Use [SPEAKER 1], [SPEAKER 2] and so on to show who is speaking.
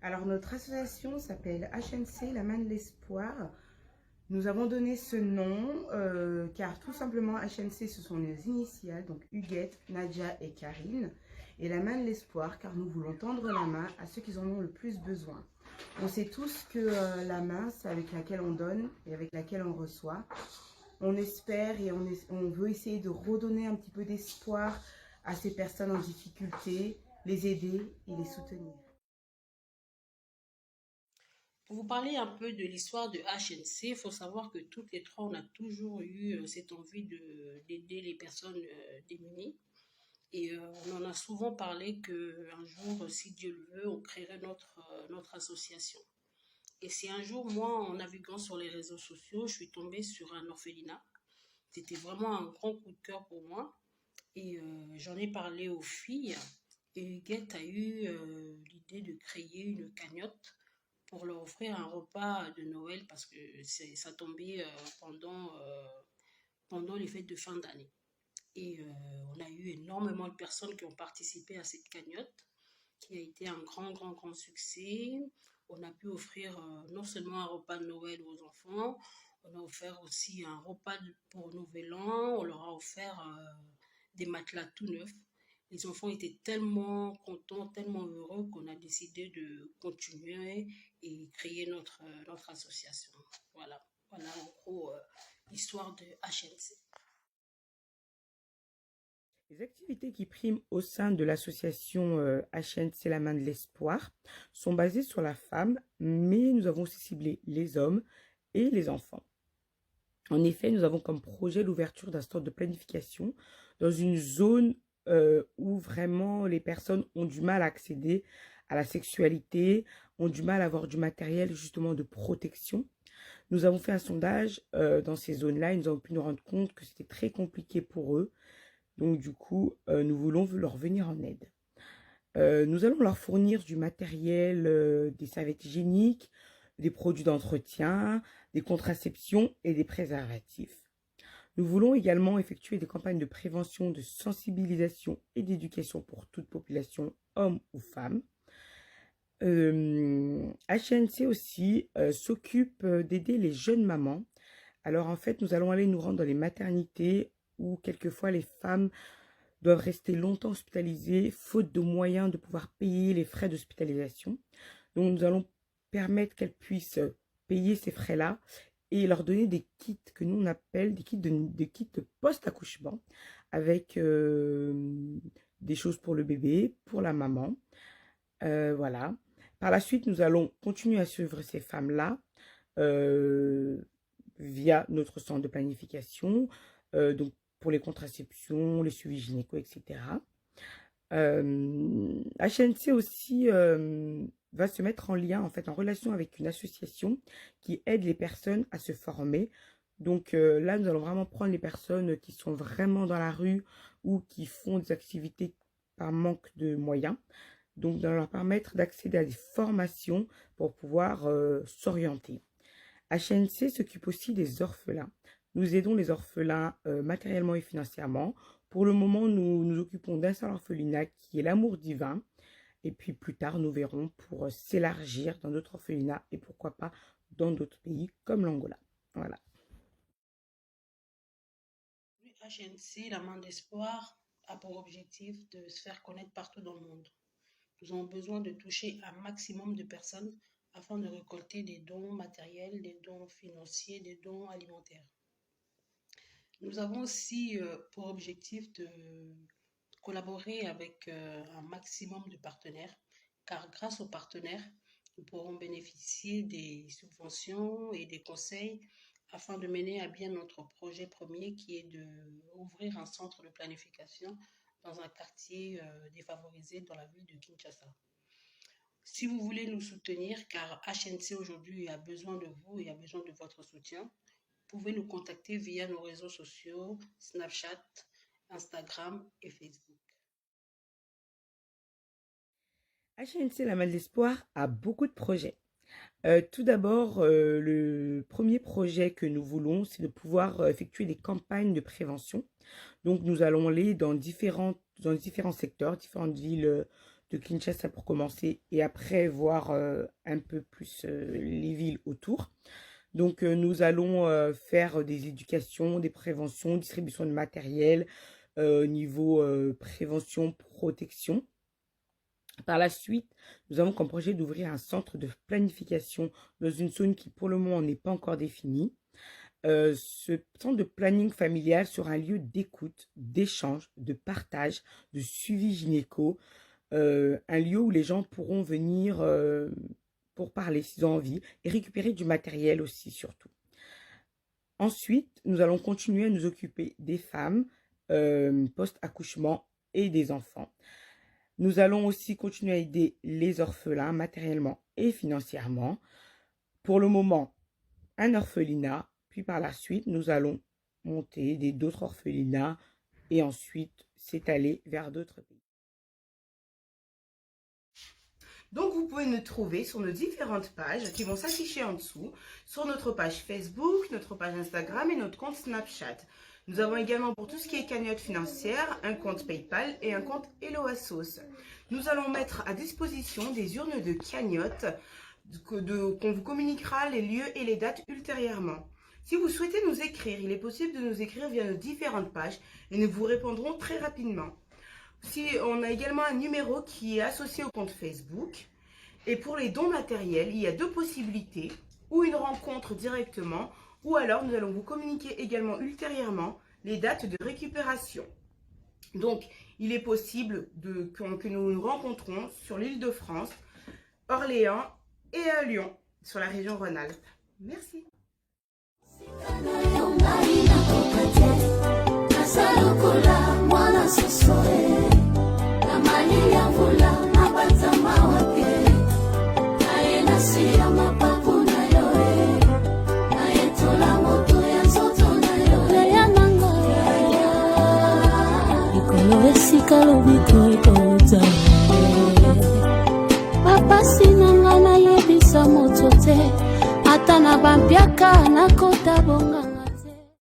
[SPEAKER 1] Alors, notre association s'appelle HNC, la main de l'espoir. Nous avons donné ce nom car tout simplement HNC, ce sont les initiales, donc Huguette, Nadia et Karine. Et la main de l'espoir car nous voulons tendre la main à ceux qui en ont le plus besoin. On sait tous que la main, c'est avec laquelle on donne et avec laquelle on reçoit. On espère et on veut essayer de redonner un petit peu d'espoir à ces personnes en difficulté, les aider et les soutenir.
[SPEAKER 2] Pour vous parler un peu de l'histoire de HNC, il faut savoir que toutes les trois, on a toujours eu cette envie d'aider les personnes démunies. Et on en a souvent parlé qu'un jour, si Dieu le veut, on créerait notre association. Et c'est un jour, moi, en naviguant sur les réseaux sociaux, je suis tombée sur un orphelinat. C'était vraiment un grand coup de cœur pour moi. Et j'en ai parlé aux filles. Et Huguette a eu l'idée de créer une cagnotte pour leur offrir un repas de Noël parce que ça tombait pendant les fêtes de fin d'année. Et on a eu énormément de personnes qui ont participé à cette cagnotte, qui a été un grand succès. On a pu offrir non seulement un repas de Noël aux enfants, on a offert aussi un repas pour Nouvel An, on leur a offert des matelas tout neufs. Les enfants étaient tellement contents, tellement heureux qu'on a décidé de continuer et créer notre association. Voilà, voilà en gros l'histoire de HNC.
[SPEAKER 1] Les activités qui priment au sein de l'association HNC La Main de l'Espoir sont basées sur la femme, mais nous avons aussi ciblé les hommes et les enfants. En effet, nous avons comme projet l'ouverture d'un centre de planification dans une zone où vraiment les personnes ont du mal à accéder à la sexualité, ont du mal à avoir du matériel justement de protection. Nous avons fait un sondage dans ces zones-là et nous avons pu nous rendre compte que c'était très compliqué pour eux. Donc du coup, nous voulons leur venir en aide. Nous allons leur fournir du matériel, des serviettes hygiéniques, des produits d'entretien, des contraceptions et des préservatifs. Nous voulons également effectuer des campagnes de prévention, de sensibilisation et d'éducation pour toute population, hommes ou femmes. HNC aussi s'occupe d'aider les jeunes mamans. Alors en fait, nous allons aller nous rendre dans les maternités où quelquefois les femmes doivent rester longtemps hospitalisées, faute de moyens de pouvoir payer les frais d'hospitalisation. Donc nous allons permettre qu'elles puissent payer ces frais-là et leur donner des kits que nous on appelle des kits post-accouchement avec des choses pour le bébé, pour la maman. Voilà. Par la suite, nous allons continuer à suivre ces femmes-là euh, via notre centre de planification, donc pour les contraceptions, les suivis gynéco, etc. HNC aussi va se mettre en lien, en fait, en relation avec une association qui aide les personnes à se former. Donc là, nous allons vraiment prendre les personnes qui sont vraiment dans la rue ou qui font des activités par manque de moyens. Donc, nous allons leur permettre d'accéder à des formations pour pouvoir s'orienter. HNC s'occupe aussi des orphelins. Nous aidons les orphelins matériellement et financièrement. Pour le moment, nous nous occupons d'un seul orphelinat qui est l'Amour divin. Et puis plus tard, nous verrons pour s'élargir dans d'autres orphelinats et pourquoi pas dans d'autres pays comme l'Angola. Voilà.
[SPEAKER 2] HNC, la main d'espoir, a pour objectif de se faire connaître partout dans le monde. Nous avons besoin de toucher un maximum de personnes afin de récolter des dons matériels, des dons financiers, des dons alimentaires. Nous avons aussi pour objectif de collaborer avec un maximum de partenaires, car grâce aux partenaires, nous pourrons bénéficier des subventions et des conseils afin de mener à bien notre projet premier qui est d'ouvrir un centre de planification dans un quartier défavorisé dans la ville de Kinshasa. Si vous voulez nous soutenir, car HNC aujourd'hui a besoin de vous et a besoin de votre soutien, vous pouvez nous contacter via nos réseaux sociaux, Snapchat, Instagram et Facebook.
[SPEAKER 1] HNC La Malle d'Espoir a beaucoup de projets. Tout d'abord, le premier projet que nous voulons, c'est de pouvoir effectuer des campagnes de prévention. Donc, nous allons aller dans différents secteurs, différentes villes de Kinshasa pour commencer et après voir un peu plus les villes autour. Donc, nous allons faire des éducations, des préventions, distribution de matériel, niveau prévention, protection. Par la suite, nous avons comme projet d'ouvrir un centre de planification dans une zone qui, pour le moment, n'est pas encore définie. Ce centre de planning familial sera un lieu d'écoute, d'échange, de partage, de suivi gynéco, un lieu où les gens pourront venir pour parler s'ils ont envie et récupérer du matériel aussi surtout. Ensuite, nous allons continuer à nous occuper des femmes post-accouchement et des enfants. Nous allons aussi continuer à aider les orphelins matériellement et financièrement. Pour le moment, un orphelinat, puis par la suite, nous allons monter d'autres orphelinats et ensuite s'étaler vers d'autres pays. Donc, vous pouvez nous trouver sur nos différentes pages qui vont s'afficher en dessous, sur notre page Facebook, notre page Instagram et notre compte Snapchat. Nous avons également pour tout ce qui est cagnotte financière, un compte PayPal et un compte HelloAssos. Nous allons mettre à disposition des urnes de cagnotte qu'on vous communiquera les lieux et les dates ultérieurement. Si vous souhaitez nous écrire, il est possible de nous écrire via nos différentes pages et nous vous répondrons très rapidement. On a également un numéro qui est associé au compte Facebook. Et pour les dons matériels, il y a deux possibilités, ou une rencontre directement, ou alors nous allons vous communiquer également ultérieurement les dates de récupération. Donc, il est possible que nous nous rencontrons sur l'île de France, Orléans et à Lyon, sur la région Rhône-Alpes. Merci.
[SPEAKER 3] Bapasi nanga na yebisa moto te ata na bampiaka na kota bonga